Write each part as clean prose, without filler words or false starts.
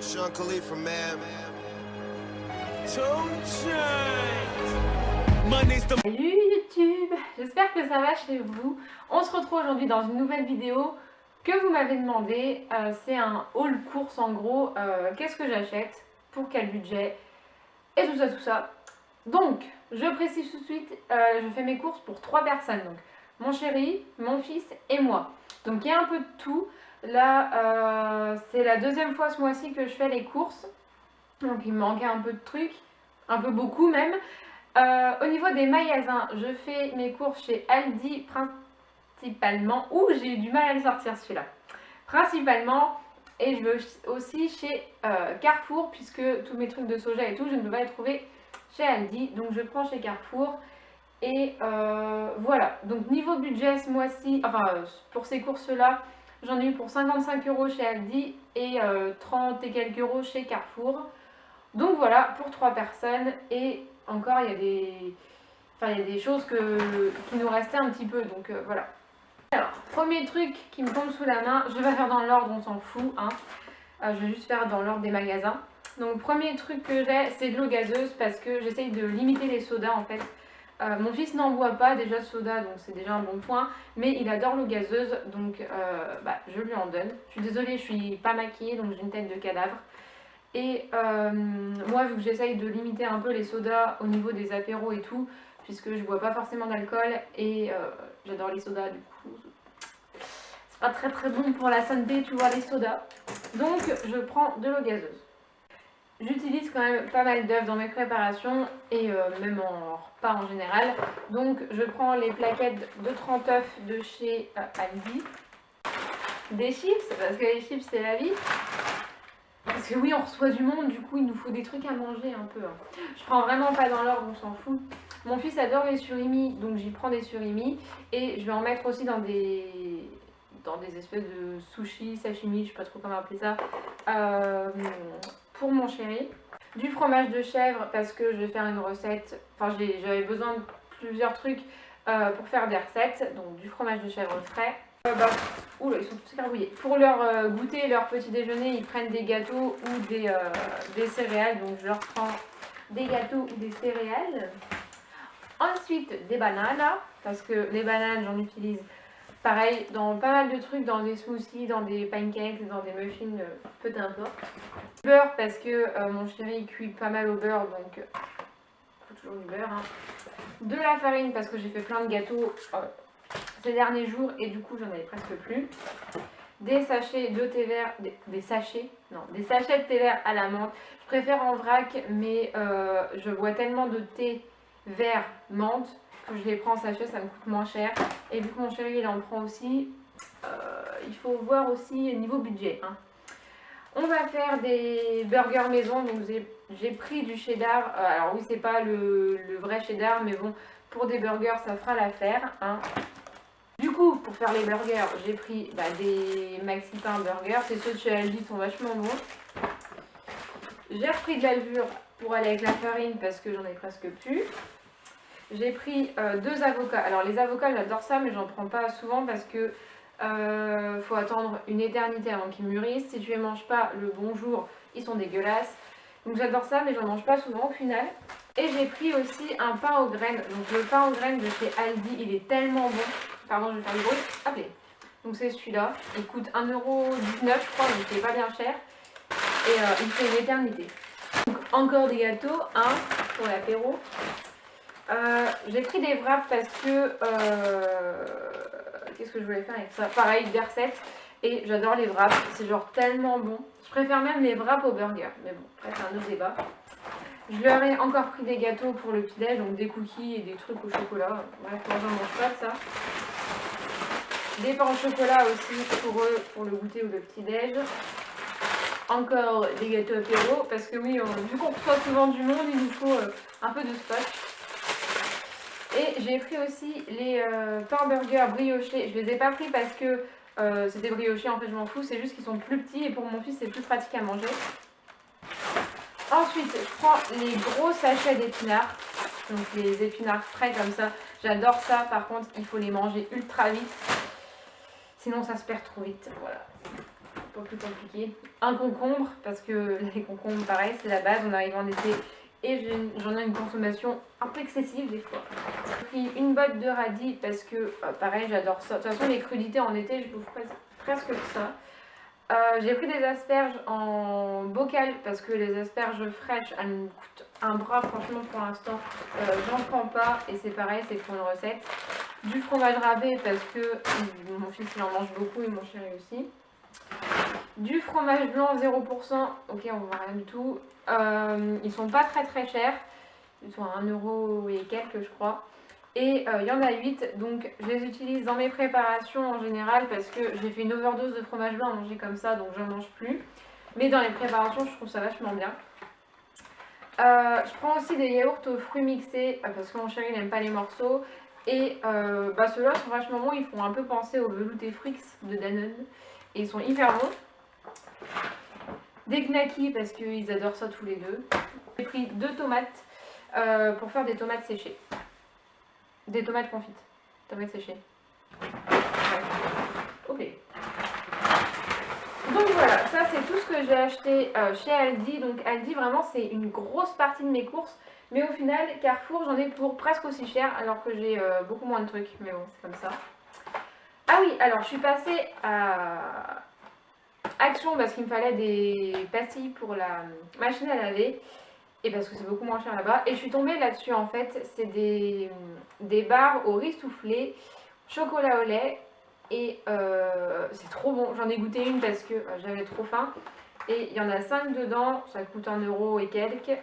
Sean Khalifa, man. Salut YouTube, j'espère que ça va chez vous. On se retrouve aujourd'hui dans une nouvelle vidéo que vous m'avez demandé. C'est un haul course en gros. Qu'est-ce que j'achète, pour quel budget et tout ça. Donc, je précise tout de suite, je fais mes courses pour 3 personnes. Donc, mon chéri, mon fils et moi. Donc, il y a un peu de tout. Là, c'est la deuxième fois ce mois-ci que je fais les courses. Donc, il me manquait un peu de trucs, un peu beaucoup même. Au niveau des magasins, je fais mes courses chez Aldi principalement. Ouh, j'ai eu du mal à le sortir celui-là. Principalement, et je vais aussi chez Carrefour, puisque tous mes trucs de soja et tout, je ne peux pas les trouver chez Aldi. Donc je prends chez Carrefour. Et voilà. Donc niveau budget ce mois-ci, enfin pour ces courses-là, j'en ai eu pour 55 € chez Aldi et 30 et quelques euros chez Carrefour. Donc voilà, pour 3 personnes. Et encore, il y a des choses qui nous restaient un petit peu. Donc voilà. Alors, premier truc qui me tombe sous la main, je vais pas faire dans l'ordre, on s'en fout. Hein. Je vais juste faire dans l'ordre des magasins. Donc, premier truc que j'ai, c'est de l'eau gazeuse parce que j'essaye de limiter les sodas en fait. Mon fils n'en boit pas déjà de soda, donc c'est déjà un bon point. Mais il adore l'eau gazeuse, donc je lui en donne. Je suis désolée, je suis pas maquillée, donc j'ai une tête de cadavre. Et moi, vu que j'essaye de limiter un peu les sodas au niveau des apéros et tout, puisque je bois pas forcément d'alcool et j'adore les sodas, du coup c'est pas très bon pour la santé, tu vois, les sodas. Donc je prends de l'eau gazeuse. J'utilise quand même pas mal d'œufs dans mes préparations et même en repas en général. Donc je prends les plaquettes de 30 œufs de chez Aldi. Des chips, parce que les chips c'est la vie. Parce que oui, on reçoit du monde, du coup il nous faut des trucs à manger un peu. Hein. Je prends vraiment pas dans l'ordre, on s'en fout. Mon fils adore les surimi, donc j'y prends des surimi. Et je vais en mettre aussi dans des espèces de sushi, sashimi, je sais pas trop comment appeler ça. Pour mon chéri. Du fromage de chèvre parce que je vais faire une recette. Enfin, j'avais besoin de plusieurs trucs pour faire des recettes. Donc du fromage de chèvre frais. Oula, ils sont tous écarbouillés. Pour leur goûter, leur petit déjeuner, ils prennent des gâteaux ou des céréales. Donc je leur prends des gâteaux ou des céréales. Ensuite, des bananes, parce que les bananes, j'en utilise pareil dans pas mal de trucs, dans des smoothies, dans des pancakes, dans des muffins, peu importe. Beurre, parce que mon chéri cuit pas mal au beurre, donc il faut toujours du beurre. Hein. De la farine, parce que j'ai fait plein de gâteaux ces derniers jours et du coup j'en avais presque plus. Des sachets de thé vert, des sachets de thé vert à la menthe. Je préfère en vrac, mais je bois tellement de thé vert menthe que je les prends en sachet, ça me coûte moins cher. Et vu que mon chéri il en prend aussi, il faut voir aussi niveau budget. Hein. On va faire des burgers maison, donc j'ai pris du cheddar. Alors oui, c'est pas le vrai cheddar, mais bon, pour des burgers ça fera l'affaire. Hein. Du coup, pour faire les burgers, j'ai pris des Maxi Pain Burgers. C'est ceux de chez Aldi, sont vachement bons. J'ai repris de la levure pour aller avec la farine parce que j'en ai presque plus. J'ai pris 2 avocats. Alors les avocats, j'adore ça, mais j'en prends pas souvent parce que faut attendre une éternité avant qu'ils mûrissent. Si tu les manges pas le bon jour, ils sont dégueulasses. Donc j'adore ça, mais j'en mange pas souvent au final. Et j'ai pris aussi un pain aux graines. Donc le pain aux graines de chez Aldi, il est tellement bon. Pardon, je vais faire du bruit. Allez. Donc c'est celui-là. Il coûte 1,19 € je crois, donc c'est pas bien cher. Et il fait une éternité. Donc encore des gâteaux, pour l'apéro. J'ai pris des wraps parce que qu'est-ce que je voulais faire avec ça? Pareil, des recettes. Et j'adore les wraps, c'est genre tellement bon. Je préfère même les wraps aux burgers. Mais bon, après c'est un autre débat. Je leur ai encore pris des gâteaux pour le petit-déj, donc des cookies et des trucs au chocolat. Bref, moi j'en mange pas de ça. Des pains au chocolat aussi pour eux, pour le goûter ou le petit-déj. Encore des gâteaux apéro, parce que oui, vu qu'on reçoit souvent du monde, il nous faut un peu de stock. Et j'ai pris aussi les pains burgers briochés. Je les ai pas pris parce que c'était brioché, en fait je m'en fous, c'est juste qu'ils sont plus petits et pour mon fils c'est plus pratique à manger. Ensuite, je prends les gros sachets d'épinards, donc les épinards frais comme ça. J'adore ça, par contre il faut les manger ultra vite, sinon ça se perd trop vite. Voilà. pas plus compliqué. Un concombre, parce que les concombres, pareil, c'est la base, on arrive en été et j'en ai une consommation un peu excessive des fois. J'ai pris une botte de radis parce que, pareil, j'adore ça. De toute façon, les crudités en été, je bouffe presque que ça. J'ai pris des asperges en bocal parce que les asperges fraîches, elles me coûtent un bras, franchement, pour l'instant, j'en prends pas et c'est pareil, c'est pour une recette. Du fromage râpé parce que mon fils il en mange beaucoup et mon chéri aussi. Du fromage blanc 0%, ok, on voit rien du tout. Ils sont pas très chers, ils sont à 1€ et quelques, je crois. Et il y en a 8, donc je les utilise dans mes préparations en général parce que j'ai fait une overdose de fromage blanc à manger comme ça, donc je n'en mange plus. Mais dans les préparations, je trouve ça vachement bien. Je prends aussi des yaourts aux fruits mixés parce que mon chéri n'aime pas les morceaux. Et ceux-là sont vachement bons, ils font un peu penser aux veloutés Frix de Danone. Et ils sont hyper bons. Des knackis parce qu'ils adorent ça tous les deux. J'ai pris 2 tomates pour faire des tomates séchées. Des tomates confites. Tomates séchées. Ouais. Ok. Donc voilà, ça c'est tout ce que j'ai acheté chez Aldi. Donc Aldi vraiment c'est une grosse partie de mes courses. Mais au final, Carrefour, j'en ai pour presque aussi cher alors que j'ai beaucoup moins de trucs. Mais bon, c'est comme ça. Ah oui, alors je suis passée à Action parce qu'il me fallait des pastilles pour la machine à laver. Et parce que c'est beaucoup moins cher là-bas. Et je suis tombée là-dessus en fait. C'est des barres au riz soufflé, chocolat au lait. Et c'est trop bon. J'en ai goûté une parce que j'avais trop faim. Et il y en a 5 dedans. Ça coûte 1€ et quelques.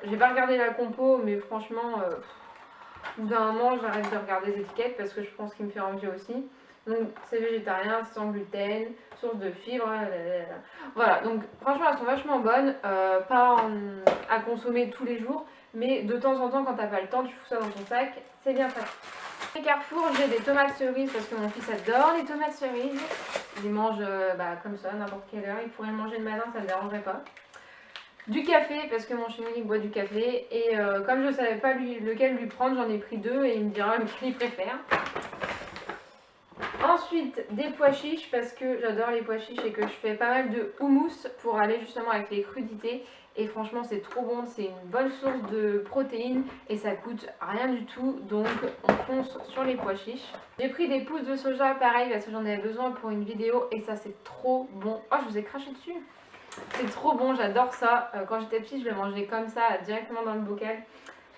J'ai pas regardé la compo, mais franchement, au bout d'un moment, j'arrête de regarder les étiquettes parce que je pense qu'il me fait envie aussi. Donc c'est végétarien, sans gluten, source de fibres, voilà. Donc franchement elles sont vachement bonnes, pas à consommer tous les jours, mais de temps en temps quand t'as pas le temps, tu fous ça dans ton sac, c'est bien pratique. Chez Carrefour, j'ai des tomates cerises parce que mon fils adore les tomates cerises. Il les mange comme ça, n'importe quelle heure, il pourrait le manger le matin, ça ne me dérangerait pas. Du café parce que mon chéri boit du café et comme je ne savais pas lequel lui prendre, j'en ai pris 2 et il me dira lequel il préfère. Ensuite, des pois chiches parce que j'adore les pois chiches et que je fais pas mal de houmous pour aller justement avec les crudités. Et franchement, c'est trop bon, c'est une bonne source de protéines et ça coûte rien du tout. Donc, on fonce sur les pois chiches. J'ai pris des pousses de soja, pareil, parce que j'en avais besoin pour une vidéo et ça, c'est trop bon. Oh, je vous ai craché dessus. C'est trop bon, j'adore ça. Quand j'étais petite, je le mangeais comme ça, directement dans le bocal.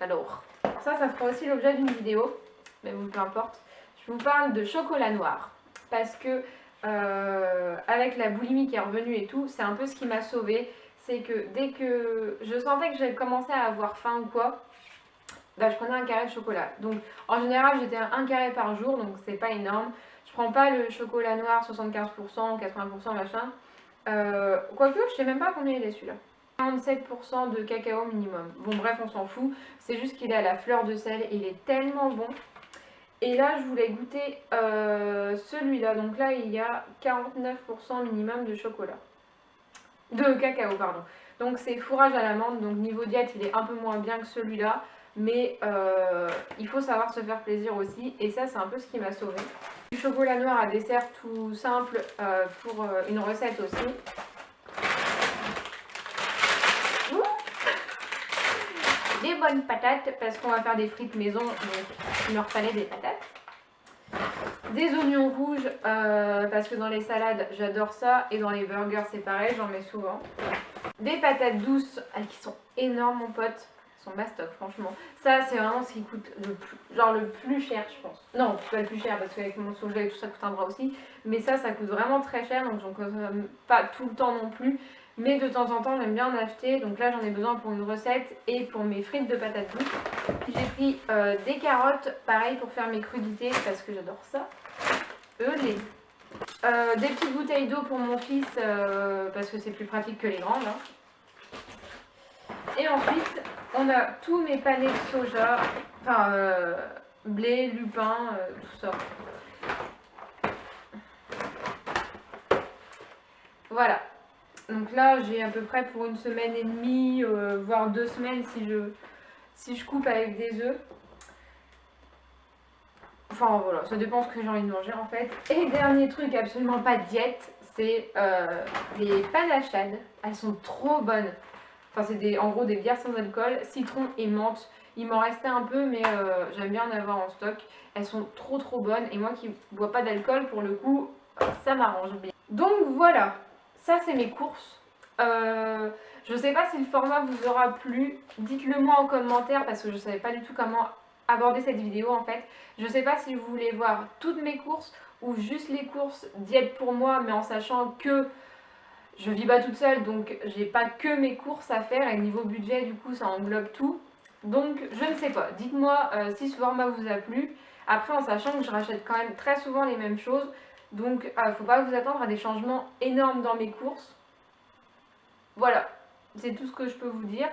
J'adore. Ça fera aussi l'objet d'une vidéo, mais bon, peu importe. Je vous parle de chocolat noir parce que avec la boulimie qui est revenue et tout, c'est un peu ce qui m'a sauvée. C'est que dès que je sentais que j'avais commencé à avoir faim ou quoi, je prenais un carré de chocolat. Donc en général j'étais à 1 carré par jour, donc c'est pas énorme. Je prends pas le chocolat noir 75%, 80% machin. Quoique je sais même pas combien il est celui-là. 47% de cacao minimum. Bon bref on s'en fout. C'est juste qu'il a la fleur de sel et il est tellement bon. Et là, je voulais goûter celui-là. Donc là, il y a 49% minimum de chocolat. De cacao, pardon. Donc c'est fourrage à l'amande. Donc niveau diète, il est un peu moins bien que celui-là. Mais il faut savoir se faire plaisir aussi. Et ça, c'est un peu ce qui m'a sauvée. Du chocolat noir à dessert tout simple pour une recette aussi. Des bonnes patates parce qu'on va faire des frites maison, donc il me fallait des patates. Des oignons rouges parce que dans les salades j'adore ça et dans les burgers c'est pareil, j'en mets souvent. Des patates douces qui sont énormes mon pote, elles sont mastoc franchement. Ça c'est vraiment ce qui coûte le plus cher je pense. Non, c'est pas le plus cher parce qu'avec mon soja et tout ça coûte un bras aussi. Mais ça coûte vraiment très cher donc j'en consomme pas tout le temps non plus. Mais de temps en temps j'aime bien en acheter, donc là j'en ai besoin pour une recette et pour mes frites de patates douces. J'ai pris des carottes, pareil pour faire mes crudités parce que j'adore ça. Des petites bouteilles d'eau pour mon fils parce que c'est plus pratique que les grandes. Hein. Et ensuite on a tous mes panais de soja, blé, lupin, tout ça. Voilà. Donc là, j'ai à peu près pour 1 semaine et demie, voire 2 semaines si je coupe avec des œufs. Enfin voilà, ça dépend ce que j'ai envie de manger en fait. Et dernier truc, absolument pas diète, c'est les panachades. Elles sont trop bonnes. Enfin, c'est en gros des bières sans alcool, citron et menthe. Il m'en restait un peu, mais j'aime bien en avoir en stock. Elles sont trop bonnes. Et moi qui bois pas d'alcool, pour le coup, ça m'arrange bien. Donc voilà, ça c'est mes courses. Je sais pas si le format vous aura plu. Dites-le moi en commentaire parce que je savais pas du tout comment aborder cette vidéo en fait. Je sais pas si vous voulez voir toutes mes courses ou juste les courses diète pour moi, mais en sachant que je vis pas toute seule, donc j'ai pas que mes courses à faire et niveau budget du coup ça englobe tout. Donc je ne sais pas, dites-moi si ce format vous a plu. Après en sachant que je rachète quand même très souvent les mêmes choses, donc faut pas vous attendre à des changements énormes dans mes courses. Voilà, c'est tout ce que je peux vous dire.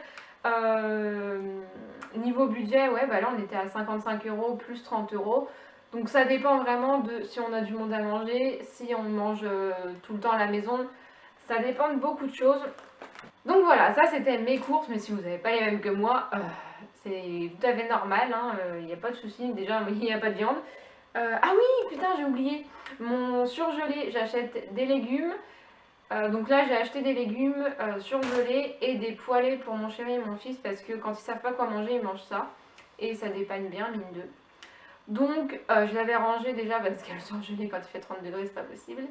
Niveau budget, ouais, bah là on était à 55 € plus 30 €. Donc ça dépend vraiment de si on a du monde à manger, si on mange tout le temps à la maison. Ça dépend de beaucoup de choses. Donc voilà, ça c'était mes courses, mais si vous n'avez pas les mêmes que moi, c'est tout à fait normal, il n'y a pas de souci. Déjà, il n'y a pas de viande. Ah oui, putain, j'ai oublié. Mon surgelé, j'achète des légumes. Donc là, j'ai acheté des légumes surgelés et des poêlés pour mon chéri et mon fils parce que quand ils savent pas quoi manger, ils mangent ça. Et ça dépanne bien, mine de. Donc, je l'avais rangé déjà parce que le surgelé, quand il fait 30 degrés, c'est pas possible.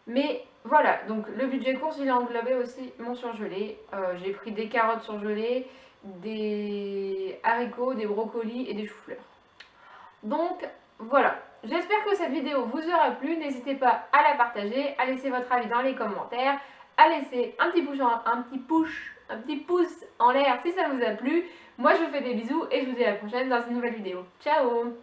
Mais voilà, donc le budget course, il a englobé aussi mon surgelé. J'ai pris des carottes surgelées, des haricots, des brocolis et des choux-fleurs. Donc voilà, j'espère que cette vidéo vous aura plu. N'hésitez pas à la partager, à laisser votre avis dans les commentaires, à laisser un petit pouce en l'air si ça vous a plu. Moi je vous fais des bisous et je vous dis à la prochaine dans une nouvelle vidéo. Ciao!